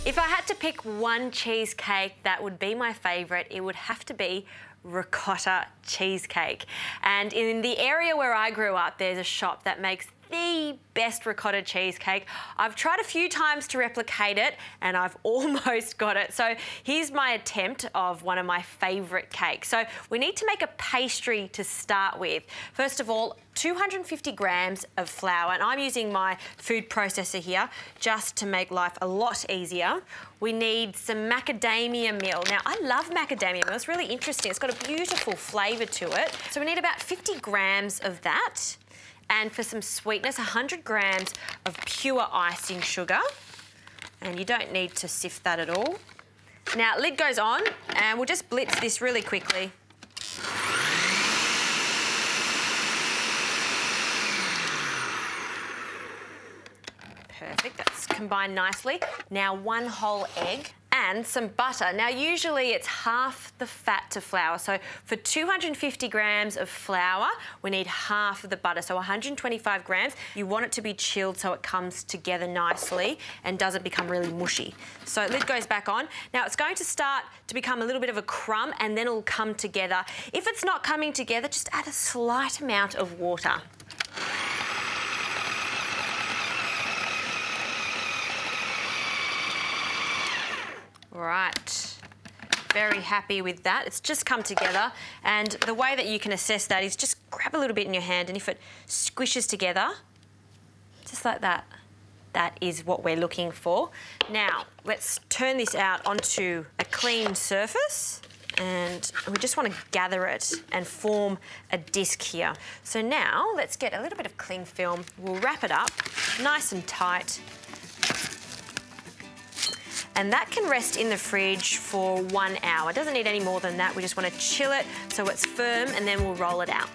If I had to pick one cheesecake that would be my favourite, it would have to be Ricotta Cheesecake. And in the area where I grew up, there's a shop that makes the best ricotta cheesecake. I've tried a few times to replicate it and I've almost got it. So here's my attempt of one of my favourite cakes. So we need to make a pastry to start with. First of all, 250 grams of flour, and I'm using my food processor here just to make life a lot easier. We need some macadamia meal. Now, I love macadamia meal. It's really interesting. It's got a beautiful flavour to it. So we need about 50 grams of that. And for some sweetness, 100 grams of pure icing sugar. And you don't need to sift that at all. Now, lid goes on, and we'll just blitz this really quickly. Perfect, that's combined nicely. Now, 1 whole egg and some butter. Now, usually it's half the fat to flour. So for 250 grams of flour, we need half of the butter. So 125 grams. You want it to be chilled so it comes together nicely and doesn't become really mushy. So lid goes back on. Now, it's going to start to become a little bit of a crumb and then it'll come together. If it's not coming together, just add a slight amount of water. Right, very happy with that. It's just come together, and the way that you can assess that is just grab a little bit in your hand, and if it squishes together, just like that, that is what we're looking for. Now, let's turn this out onto a clean surface, and we just want to gather it and form a disc here. So now, let's get a little bit of cling film. We'll wrap it up nice and tight. And that can rest in the fridge for 1 hour. It doesn't need any more than that. We just want to chill it so it's firm, and then we'll roll it out.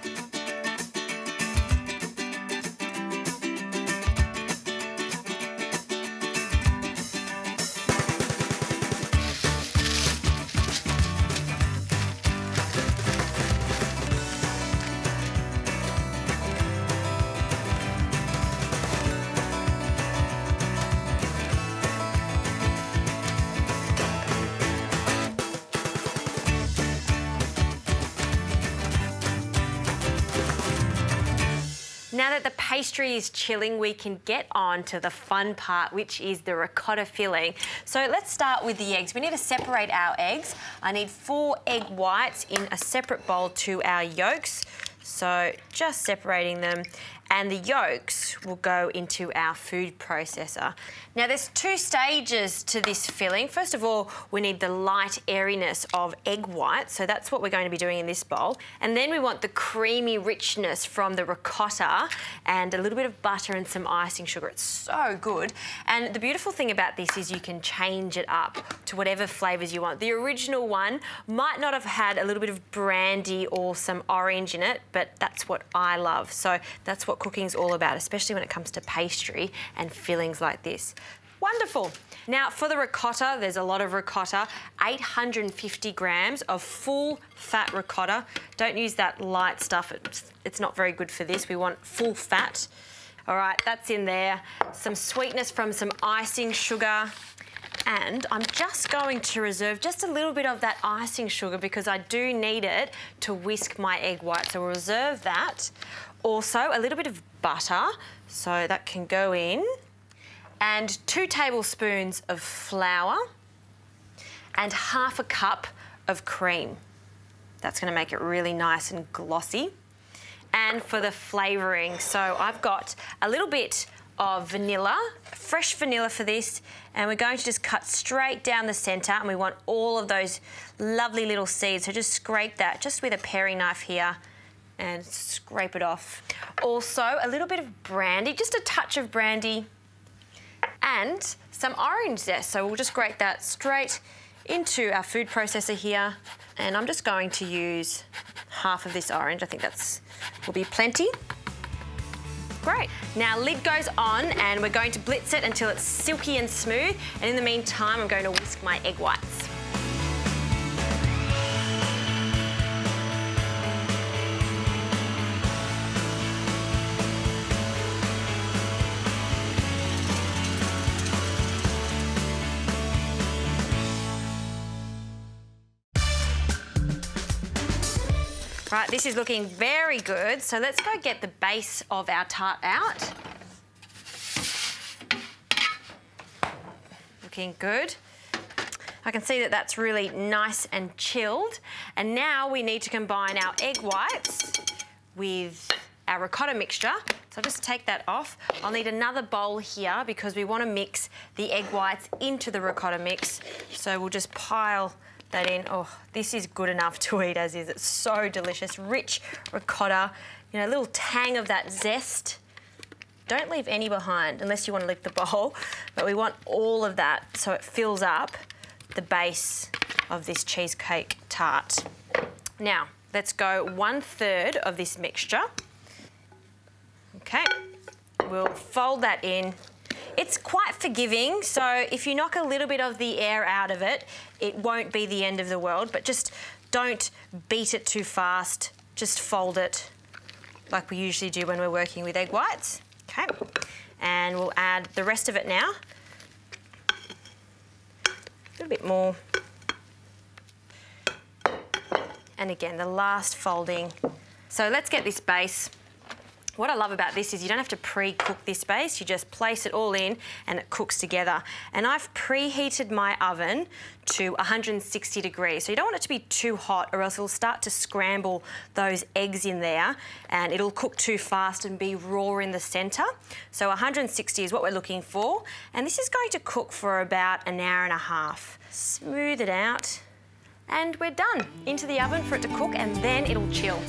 Now that the pastry is chilling, we can get on to the fun part, which is the ricotta filling. So let's start with the eggs. We need to separate our eggs. I need 4 egg whites in a separate bowl to our yolks. So just separating them, and the yolks will go into our food processor. Now, there's 2 stages to this filling. First of all, we need the light airiness of egg white, so that's what we're going to be doing in this bowl. And then we want the creamy richness from the ricotta and a little bit of butter and some icing sugar. It's so good. And the beautiful thing about this is you can change it up to whatever flavours you want. The original one might not have had a little bit of brandy or some orange in it, but that's what I love. So that's what cooking's all about, especially when it comes to pastry and fillings like this. Wonderful. Now, for the ricotta, there's a lot of ricotta, 850 grams of full fat ricotta. Don't use that light stuff. It's not very good for this. We want full fat. All right, that's in there. Some sweetness from some icing sugar. And I'm just going to reserve just a little bit of that icing sugar because I do need it to whisk my egg white. So we'll reserve that. Also, a little bit of butter, so that can go in. And 2 tablespoons of flour and half a cup of cream. That's going to make it really nice and glossy. And for the flavouring, so I've got a little bit of vanilla, fresh vanilla for this, and we're going to just cut straight down the centre, and we want all of those lovely little seeds. So just scrape that just with a paring knife here and scrape it off. Also, a little bit of brandy, just a touch of brandy, and some orange zest. So we'll just grate that straight into our food processor here, and I'm just going to use half of this orange. I think will be plenty. Great. Now, lid goes on, and we're going to blitz it until it's silky and smooth, and in the meantime, I'm going to whisk my egg whites. Right, this is looking very good. So let's go get the base of our tart out. Looking good. I can see that that's really nice and chilled. And now we need to combine our egg whites with our ricotta mixture. So I'll just take that off. I'll need another bowl here because we want to mix the egg whites into the ricotta mix. So we'll just pile that in. Oh, this is good enough to eat as is. It's so delicious. Rich ricotta, you know, a little tang of that zest. Don't leave any behind unless you want to lick the bowl, but we want all of that so it fills up the base of this cheesecake tart. Now, let's go 1/3 of this mixture. Okay, we'll fold that in. It's quite forgiving, so if you knock a little bit of the air out of it, it won't be the end of the world, but just don't beat it too fast. Just fold it like we usually do when we're working with egg whites. Okay, and we'll add the rest of it now. A little bit more. And again, the last folding. So let's get this base. What I love about this is you don't have to pre-cook this base, you just place it all in and it cooks together. And I've preheated my oven to 160 degrees. So you don't want it to be too hot or else it'll start to scramble those eggs in there and it'll cook too fast and be raw in the centre. So 160 is what we're looking for. And this is going to cook for about an hour and a half. Smooth it out and we're done. Into the oven for it to cook and then it'll chill.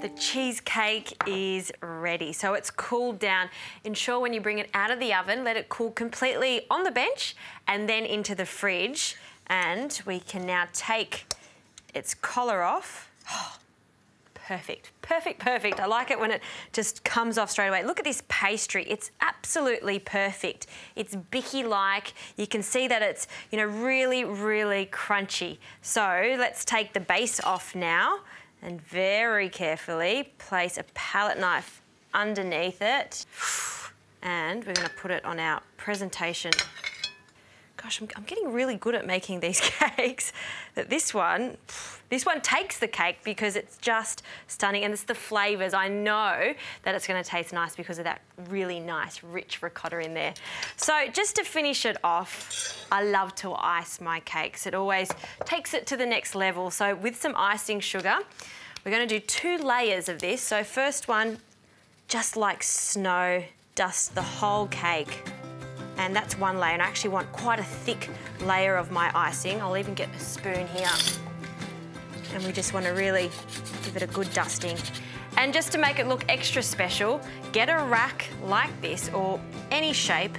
The cheesecake is ready. So it's cooled down. Ensure when you bring it out of the oven, let it cool completely on the bench and then into the fridge. And we can now take its collar off. Oh, perfect, perfect, perfect. I like it when it just comes off straight away. Look at this pastry. It's absolutely perfect. It's bicky-like. You can see that it's, you know, really, really crunchy. So let's take the base off now. And very carefully place a palette knife underneath it. And we're going to put it on our presentation. Gosh, I'm getting really good at making these cakes. That this one takes the cake because it's just stunning and it's the flavours. I know that it's going to taste nice because of that really nice, rich ricotta in there. So just to finish it off, I love to ice my cakes. It always takes it to the next level. So with some icing sugar, we're going to do 2 layers of this. So first one, just like snow, dust the whole cake. And that's one layer, and I actually want quite a thick layer of my icing. I'll even get a spoon here. And we just want to really give it a good dusting. And just to make it look extra special, get a rack like this, or any shape,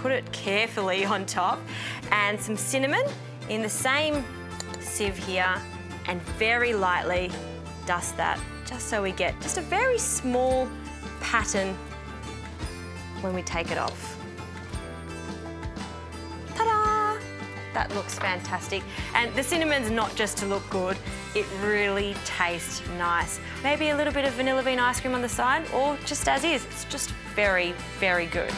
put it carefully on top, and some cinnamon in the same sieve here, and very lightly dust that, just so we get just a very small pattern when we take it off. That looks fantastic. And the cinnamon's not just to look good, it really tastes nice. Maybe a little bit of vanilla bean ice cream on the side, or just as is. It's just very, very good.